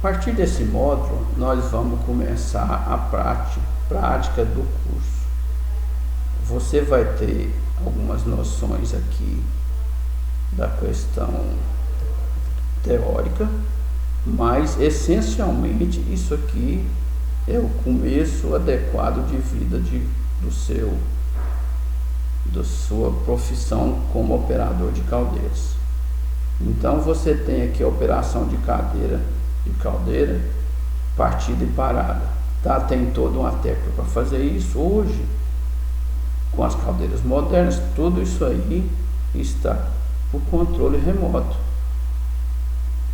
partir desse módulo, nós vamos começar a prática do curso. Você vai ter algumas noções aqui da questão teórica, mas essencialmente isso aqui é o começo adequado de vida da sua profissão como operador de caldeiras. Então você tem aqui a operação de caldeira, partida e parada, tá? Tem toda uma técnica para fazer isso. Hoje, com as caldeiras modernas, tudo isso aí está por controle remoto,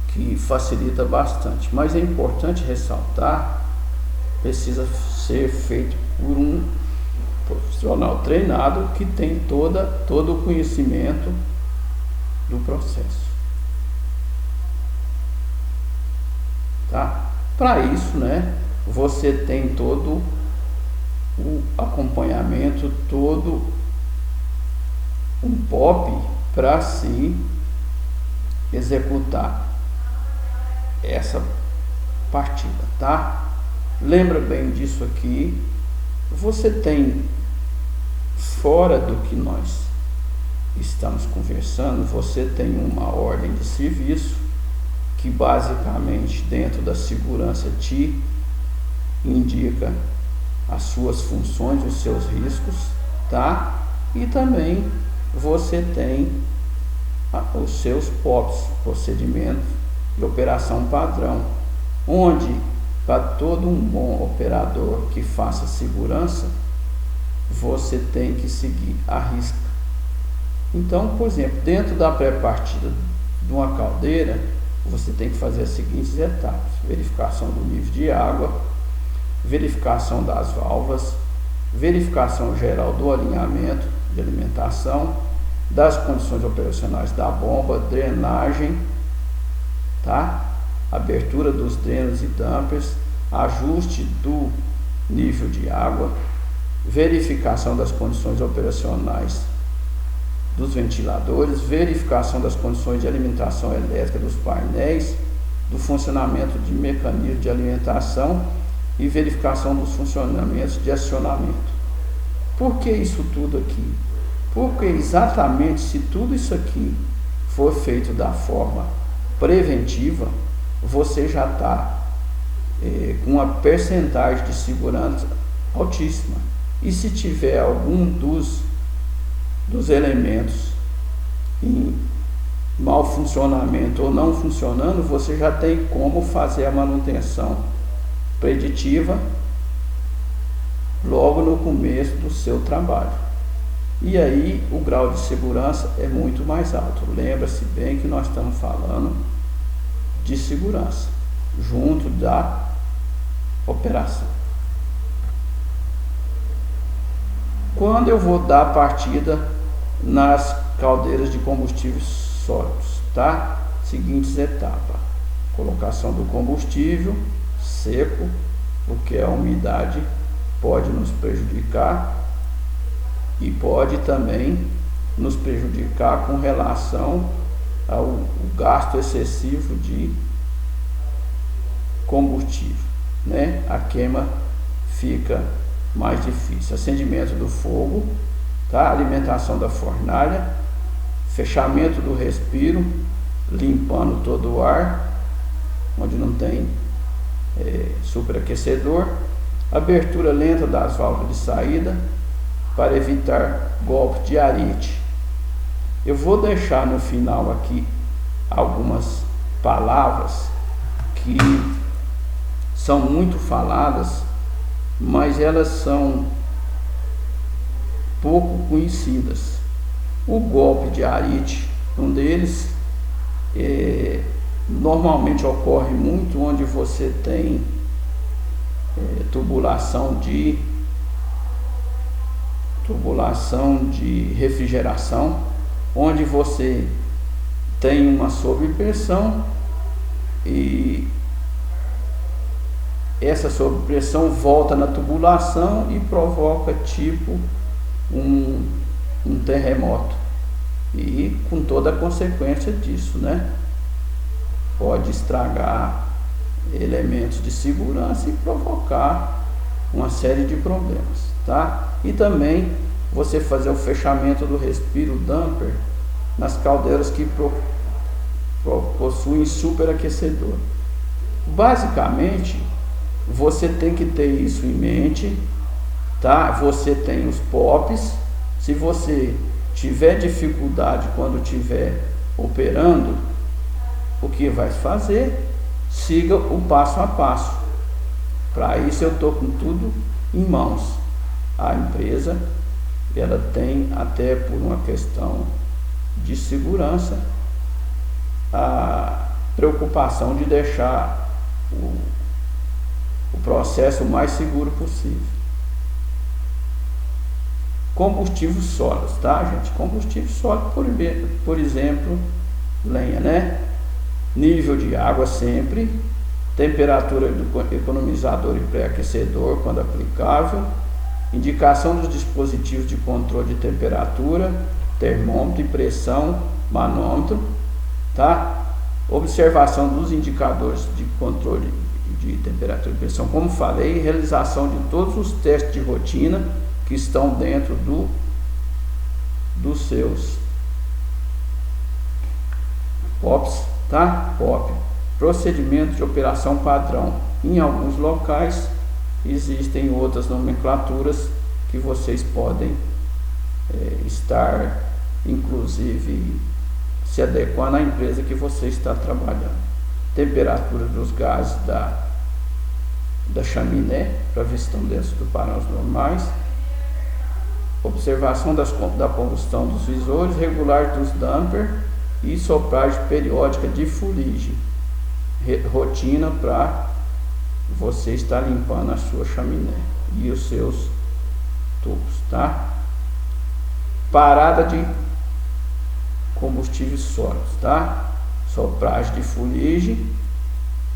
que facilita bastante, mas é importante ressaltar, precisa ser feito por um profissional treinado que tem todo o conhecimento do processo, tá? Para isso, né, você tem todo o acompanhamento, todo um POP para se executar essa partida, tá? Lembra bem disso aqui. Você tem, fora do que nós estamos conversando, você tem uma ordem de serviço que basicamente dentro da segurança te indica as suas funções, os seus riscos, tá? E também você tem os seus POPs, procedimentos de operação padrão, onde para todo um bom operador que faça segurança, você tem que seguir a risca. Então, por exemplo, dentro da pré-partida de uma caldeira, você tem que fazer as seguintes etapas: verificação do nível de água, verificação das válvulas, verificação geral do alinhamento de alimentação, das condições operacionais da bomba, drenagem, tá? Abertura dos drenos e dampers, ajuste do nível de água, verificação das condições operacionais dos ventiladores, verificação das condições de alimentação elétrica dos painéis, do funcionamento de mecanismo de alimentação e verificação dos funcionamentos de acionamento. Por que isso tudo aqui? Porque exatamente se tudo isso aqui for feito da forma preventiva, você já está com uma percentagem de segurança altíssima. E se tiver algum dos elementos em mau funcionamento ou não funcionando, você já tem como fazer a manutenção preditiva logo no começo do seu trabalho. E aí o grau de segurança é muito mais alto. Lembra-se bem que nós estamos falando de segurança junto da operação. Quando eu vou dar partida nas caldeiras de combustíveis sólidos, tá? Seguintes etapas: colocação do combustível seco, porque a umidade pode nos prejudicar e pode também nos prejudicar com relação ao gasto excessivo de combustível, né? A queima fica mais difícil. Acendimento do fogo, tá? Alimentação da fornalha, fechamento do respiro, limpando todo o ar onde não tem superaquecedor, abertura lenta das válvulas de saída para evitar golpe de arite. Eu vou deixar no final aqui algumas palavras que são muito faladas, mas elas são pouco conhecidas. O golpe de arite, um deles, normalmente ocorre muito onde você tem tubulação de refrigeração, onde você tem uma sobrepressão e essa sobrepressão volta na tubulação e provoca tipo um terremoto, e com toda a consequência disso, né? Pode estragar elementos de segurança e provocar uma série de problemas, tá? E também você fazer o fechamento do respiro damper nas caldeiras que possuem superaquecedor. Basicamente, você tem que ter isso em mente, tá? Você tem os POPs. Se você tiver dificuldade quando estiver operando, o que vai fazer? Siga o passo a passo. Para isso eu estou com tudo em mãos. A empresa, ela tem, até por uma questão de segurança, a preocupação de deixar o processo o mais seguro possível. Combustíveis sólidos, tá, gente? Combustível sólido, por exemplo, lenha, né? Nível de água sempre, temperatura do economizador e pré-aquecedor quando aplicável, indicação dos dispositivos de controle de temperatura, termômetro e pressão, manômetro, tá? Observação dos indicadores de controle de temperatura e pressão, como falei, realização de todos os testes de rotina que estão dentro dos seus POPs, tá? POP, procedimento de operação padrão. Em alguns locais existem outras nomenclaturas que vocês podem estar, inclusive, se adequando à empresa que você está trabalhando. Temperatura dos gases da chaminé, para ver se estão dentro dos parâmetros normais. Observação da combustão dos visores, regular dos damper e sopragem periódica de fuligem. Rotina para você estar limpando a sua chaminé e os seus tubos, tá? Parada de combustíveis sólidos, tá? Sopragem de fuligem,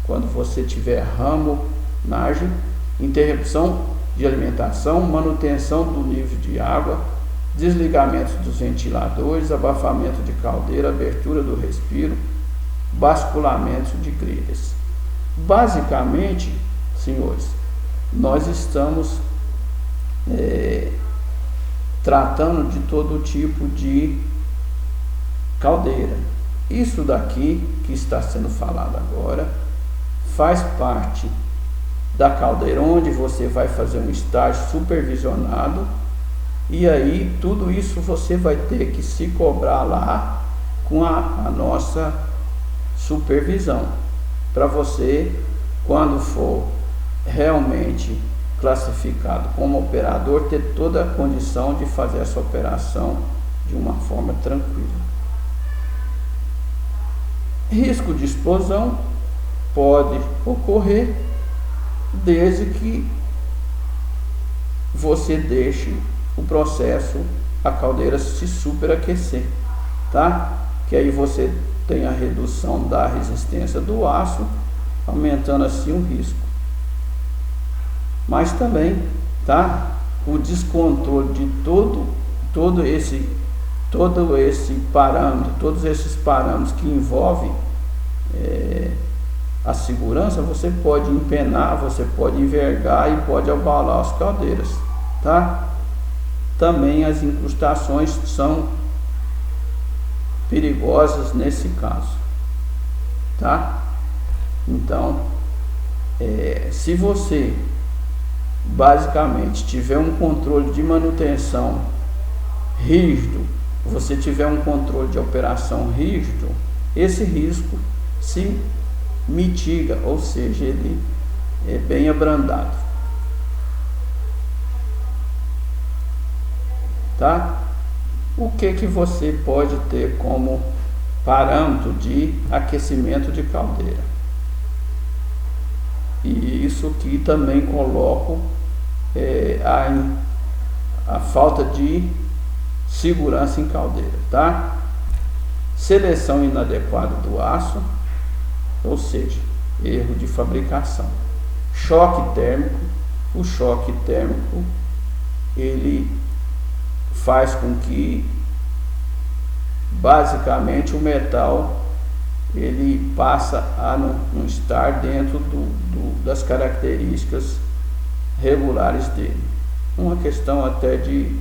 quando você tiver ramonagem, interrupção de alimentação, manutenção do nível de água, desligamento dos ventiladores, abafamento de caldeira, abertura do respiro, basculamento de grelhas. Basicamente, senhores, nós estamos tratando de todo tipo de caldeira. Isso daqui que está sendo falado agora faz parte da caldeira, onde você vai fazer um estágio supervisionado, e aí tudo isso você vai ter que se cobrar lá com a nossa supervisão, para você, quando for realmente classificado como operador, ter toda a condição de fazer essa operação de uma forma tranquila. Risco de explosão pode ocorrer desde que você deixe o processo, a caldeira se superaquecer, tá? Que aí você tem a redução da resistência do aço, aumentando assim o risco. Mas também, tá? O descontrole de todos esses parâmetros que envolvem a segurança, você pode empenar, você pode envergar e pode abalar as caldeiras, tá? Também as incrustações são perigosas nesse caso, tá? Então, se você basicamente tiver um controle de manutenção rígido, você tiver um controle de operação rígido, esse risco se mitiga, ou seja, ele é bem abrandado, tá? O que você pode ter como parâmetro de aquecimento de caldeira? E isso aqui também coloco a falta de segurança em caldeira, tá? Seleção inadequada do aço, ou seja, erro de fabricação. Choque térmico. O choque térmico, ele faz com que basicamente o metal ele passa a não estar dentro das características regulares dele. Uma questão até de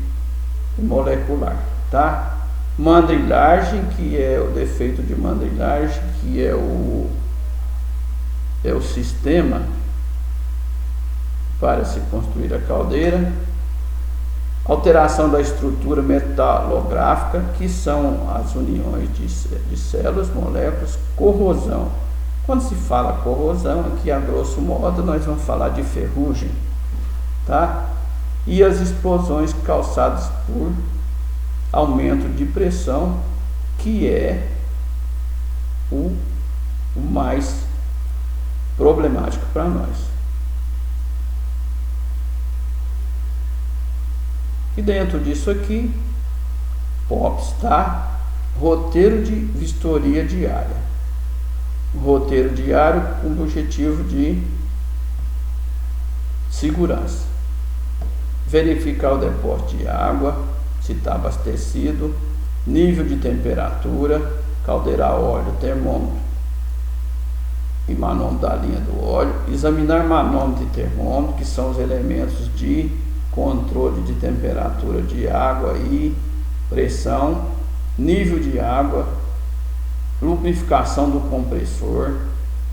molecular, tá? Mandrilagem, que é o defeito de mandrilagem, que é o sistema para se construir a caldeira. Alteração da estrutura metalográfica, que são as uniões de células, moléculas. Corrosão. Quando se fala corrosão, aqui a grosso modo nós vamos falar de ferrugem, tá? E as explosões causadas por aumento de pressão, que é o mais problemático para nós. E dentro disso aqui, POPs, tá? Roteiro de vistoria diária. Roteiro diário com o objetivo de segurança. Verificar o depósito de água, se está abastecido, nível de temperatura, caldeira a óleo, termômetro e manômetro da linha do óleo. Examinar manômetro e termômetro, que são os elementos de controle de temperatura de água e pressão, nível de água, lubrificação do compressor,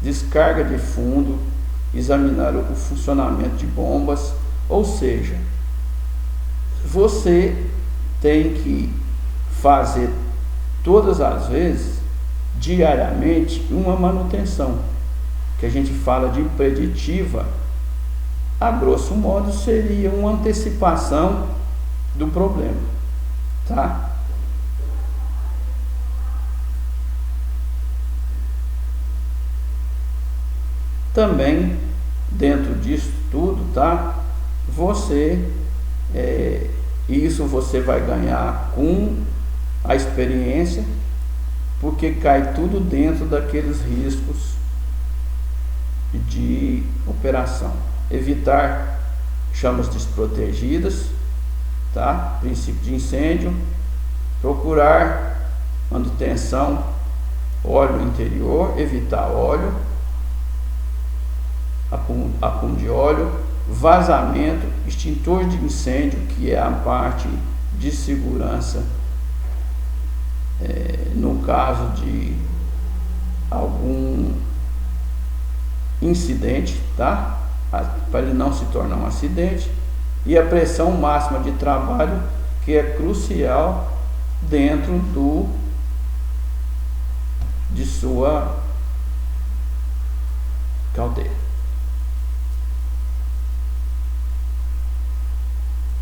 descarga de fundo, examinar o funcionamento de bombas. Ou seja, você tem que fazer todas as vezes, diariamente, uma manutenção, que a gente fala de preditiva. A grosso modo seria uma antecipação do problema, tá? Também dentro disso tudo, tá? Isso você vai ganhar com a experiência, porque cai tudo dentro daqueles riscos de operação. Evitar chamas desprotegidas, tá? Princípio de incêndio. Procurar manutenção, óleo interior, evitar óleo, acúmulo de óleo, vazamento, extintor de incêndio, que é a parte de segurança no caso de algum incidente, tá? Para ele não se tornar um acidente. E a pressão máxima de trabalho, que é crucial dentro de sua caldeira.